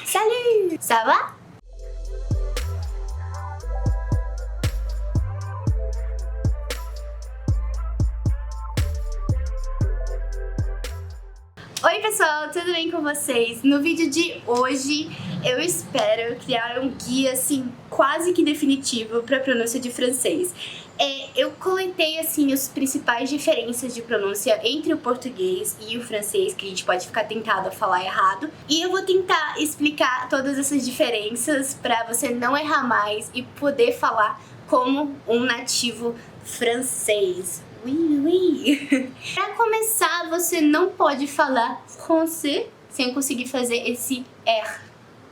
Salut! Ça va? Oi pessoal, tudo bem com vocês? No vídeo de hoje eu espero criar um guia assim quase que definitivo para pronúncia de francês. Eu coletei assim as principais diferenças de pronúncia entre o português e o francês, que a gente pode ficar tentado a falar errado, e eu vou tentar explicar todas essas diferenças para você não errar mais e poder falar como um nativo francês. Oui, oui. Para começar, você não pode falar français sem conseguir fazer esse R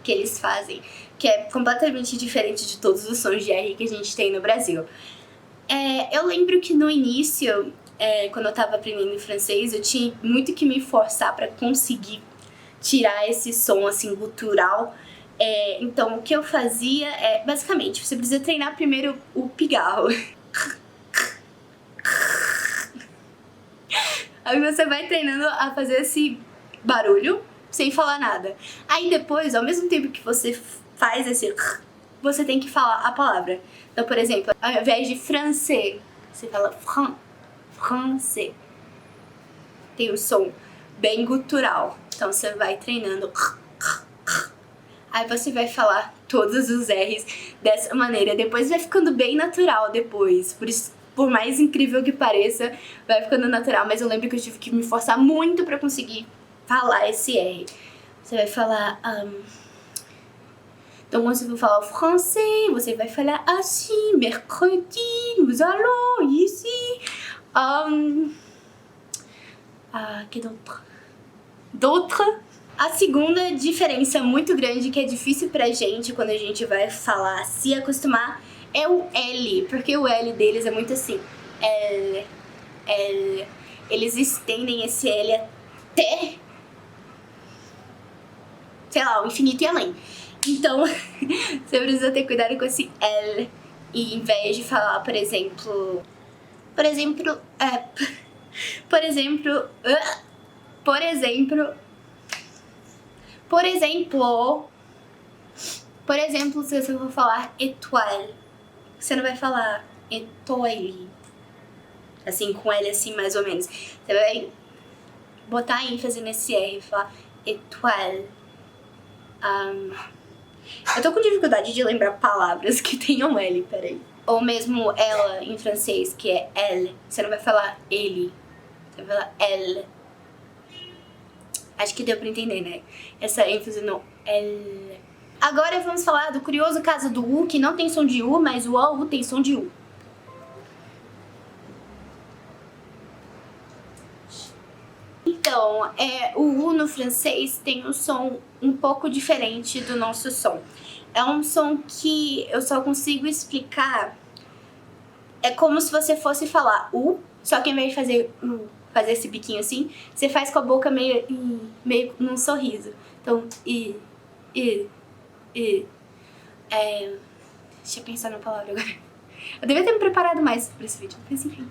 que eles fazem, que é completamente diferente de todos os sons de R que a gente tem no Brasil. Eu lembro que no início, quando eu tava aprendendo francês, eu tinha muito que me forçar para conseguir tirar esse som assim gutural. Então o que eu fazia basicamente, você precisa treinar primeiro o pigarro. Aí você vai treinando a fazer esse barulho sem falar nada. Aí depois, ao mesmo tempo que você faz esse, você tem que falar a palavra. Então, por exemplo, ao invés de français, você fala français. Tem um som bem gutural. Então você vai treinando. Aí você vai falar todos os R's dessa maneira. Depois vai ficando bem natural depois. Por mais incrível que pareça, vai ficando natural. Mas eu lembro que eu tive que me forçar muito pra conseguir falar esse R. Você vai falar... Então, quando você for falar o français, você vai falar assim, mercredi, nous allons ici. Que d'autre? A segunda diferença muito grande que é difícil pra gente quando a gente vai falar, se acostumar, é o L, porque o L deles é muito assim, L. Eles estendem esse L até, sei lá, o infinito e além. Então, você precisa ter cuidado com esse L, e em vez de falar, por exemplo, se você for falar étoile, você não vai falar étoile, assim, com L assim, mais ou menos. Você vai botar ênfase nesse R e falar étoile. Eu tô com dificuldade de lembrar palavras que tenham L, peraí. Ou mesmo ela em francês, que é elle. Você não vai falar ele, você vai falar elle. Acho que deu pra entender, né? Essa ênfase no L. Agora vamos falar do curioso caso do U, que não tem som de U, mas o OU tem som de U. Então, o U no francês tem um som um pouco diferente do nosso som. É um som que eu só consigo explicar. É como se você fosse falar U, só que ao invés de fazer fazer esse biquinho assim, você faz com a boca meio num sorriso. Então, deixa eu pensar na palavra agora. Eu devia ter me preparado mais pra esse vídeo, mas enfim.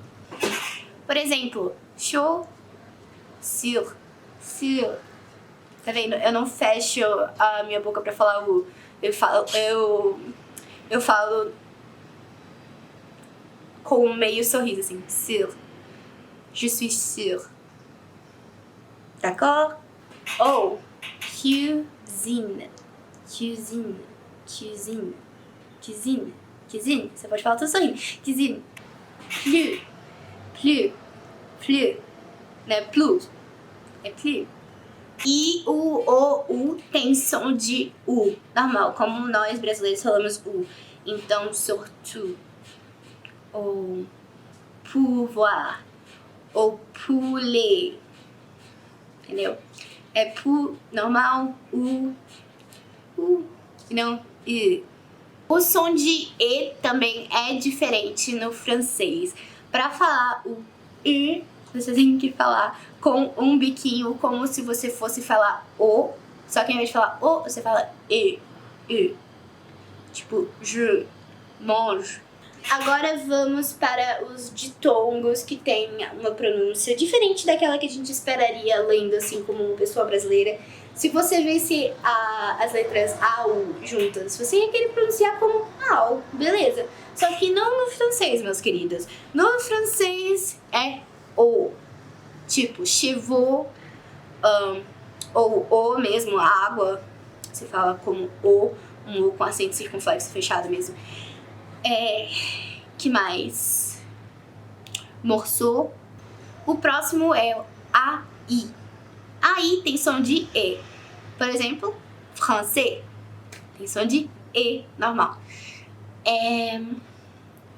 Por exemplo, chaud, sur. Tá vendo? Eu não fecho a minha boca pra falar U. Eu falo com um meio sorriso, assim. Sur. Je suis sûr. D'accord? Ou cuisine. Cuisine. Você pode falar tudo sorrindo. Cuisine. Plus. Né? Plus. É plus. E o U tem som de U, normal, como nós brasileiros falamos U. Então, surtout, ou pouvoir, ou poulet, entendeu? É pu, normal, U, não, I. O som de E também é diferente no francês. Para falar o I, você tem que falar com um biquinho, como se você fosse falar O, só que ao invés de falar O, você fala E. Tipo, je, mange. Agora vamos para os ditongos, que tem uma pronúncia diferente daquela que a gente esperaria lendo assim como uma pessoa brasileira. se você visse as letras A, U juntas, você ia querer pronunciar como AU, beleza. Só que não no francês, meus queridos. No francês é O. Tipo, chevaux, ou O mesmo, água. Você fala como O, um O com acento circunflexo fechado mesmo. Que mais? Morceau. O próximo é o AI. AI tem som de E. Por exemplo, français tem som de E normal.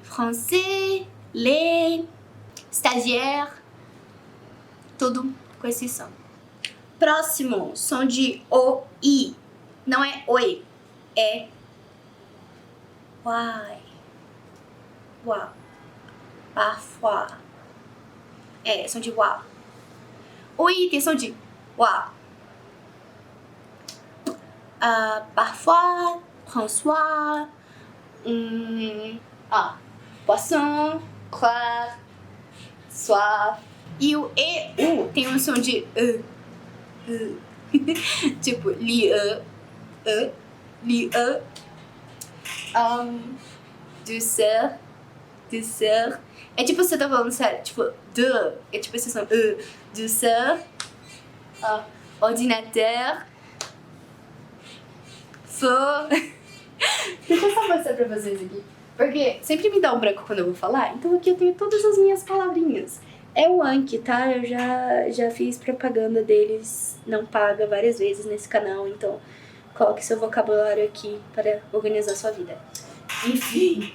Français, les, stagiaire, tudo com esse som. Próximo, som de OI. Não é oi, é uai. Uau. Parfois. Som de uau. OI tem som de uau. Parfois, François, poisson, clair, soif. E o EU tem um som de tipo, li, douceur. É tipo você tá falando sério, tipo, é tipo esse som, douceur, ordinateur, faux. Deixa eu só mostrar pra vocês aqui, porque sempre me dá um branco quando eu vou falar, então aqui eu tenho todas as minhas palavrinhas. É o Anki, tá? Eu já fiz propaganda deles, não paga várias vezes nesse canal, então coloque seu vocabulário aqui para organizar sua vida. Enfim.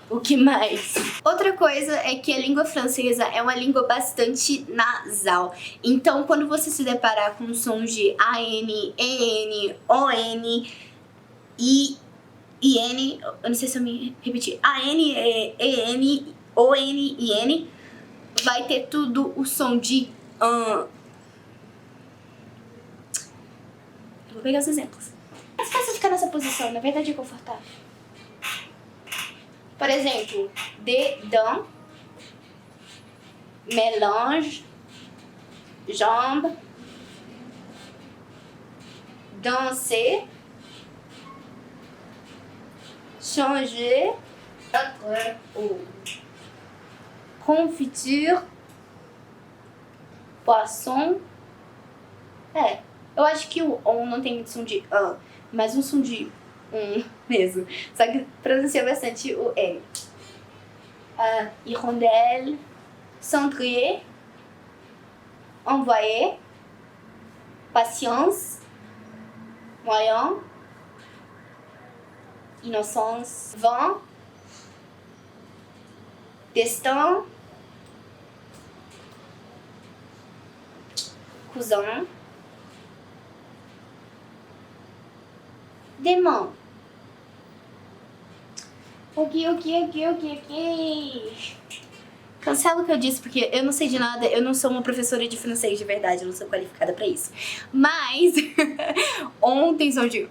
O que mais? Outra coisa é que a língua francesa é uma língua bastante nasal. Então, quando você se deparar com sons de AN, EN, ON, IN, eu não sei se eu me repeti, AN, EN, ON, IN, vai ter tudo o som de Vou pegar os exemplos. É fácil ficar nessa posição, na verdade é confortável. Por exemplo, dedans, mélange, jambe, danser, changer, confiture, poisson. Eu acho que o on não tem muito som de mas um som de mesmo. Só que pronuncia bastante o N. Hirondelle, cendrier, envoyer, patience, moyen, innocence, vent, destin, cousin, démon. Ok. Cancela o que eu disse, porque eu não sei de nada, eu não sou uma professora de francês de verdade, eu não sou qualificada pra isso. Mas, tem som de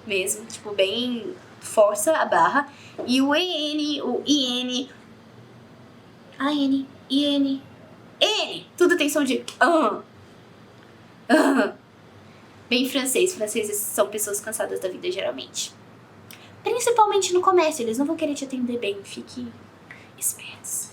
mesmo, tipo, bem força a barra. E o EN, o IN, AN, IN, N, tudo tem som de bem francês. Franceses são pessoas cansadas da vida, geralmente. Principalmente no comércio, eles não vão querer te atender bem, fique espertos.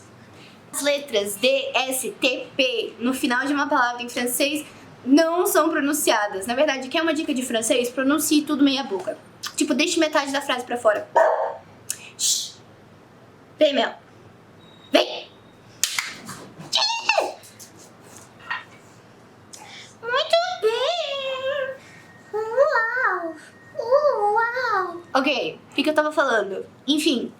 As letras D, S, T, P no final de uma palavra em francês não são pronunciadas. Na verdade, quer uma dica de francês? Pronuncie tudo meia boca. Tipo, deixe metade da frase pra fora. Shhh. Vem, Mel. Vem! Muito bem! Uau! Ok, o que eu tava falando? Enfim.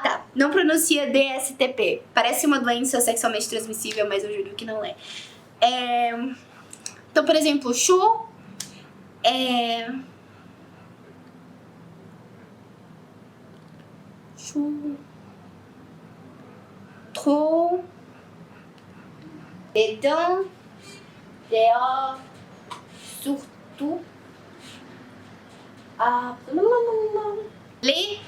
Tá. Não pronuncia DSTP. Parece uma doença sexualmente transmissível, mas eu juro que não é. Então, por exemplo, chou chou, trop, dedans, dehors, surtout, les,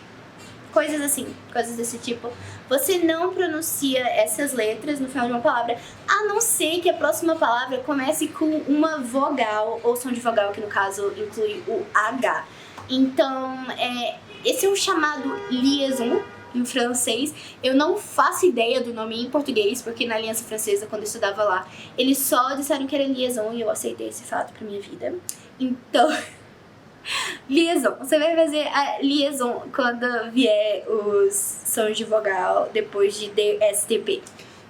coisas assim, coisas desse tipo. Você não pronuncia essas letras no final de uma palavra, a não ser que a próxima palavra comece com uma vogal, ou som de vogal, que no caso inclui o H. Então, esse é um chamado liaison em francês. Eu não faço ideia do nome em português, porque na Aliança Francesa, quando eu estudava lá, eles só disseram que era liaison e eu aceitei esse fato pra minha vida. Então... liaison. Você vai fazer a liaison quando vier os sons de vogal depois de DSTP.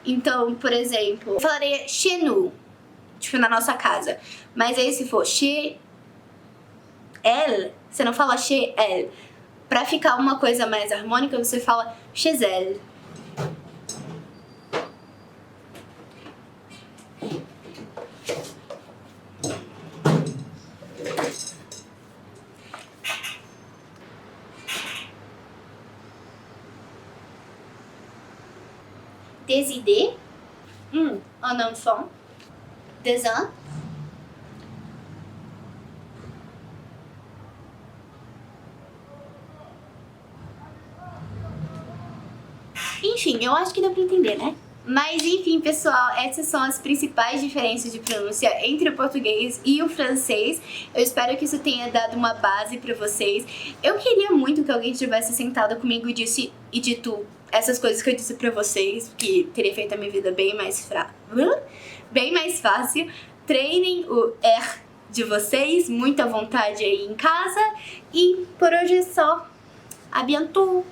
Então, por exemplo, eu falaria chez nous, tipo, na nossa casa. Mas aí se for chez elle, você não fala chez elle. Pra ficar uma coisa mais harmônica, você fala chez elle. Des idées, un enfant, des uns. Enfim, eu acho que deu pra entender, né? Mas enfim, pessoal, essas são as principais diferenças de pronúncia entre o português e o francês. Eu espero que isso tenha dado uma base pra vocês. Eu queria muito que alguém tivesse sentado comigo e dito essas coisas que eu disse pra vocês, que teria feito a minha vida bem mais fácil. Treinem o R de vocês, muita vontade aí em casa. E por hoje é só. À bientôt!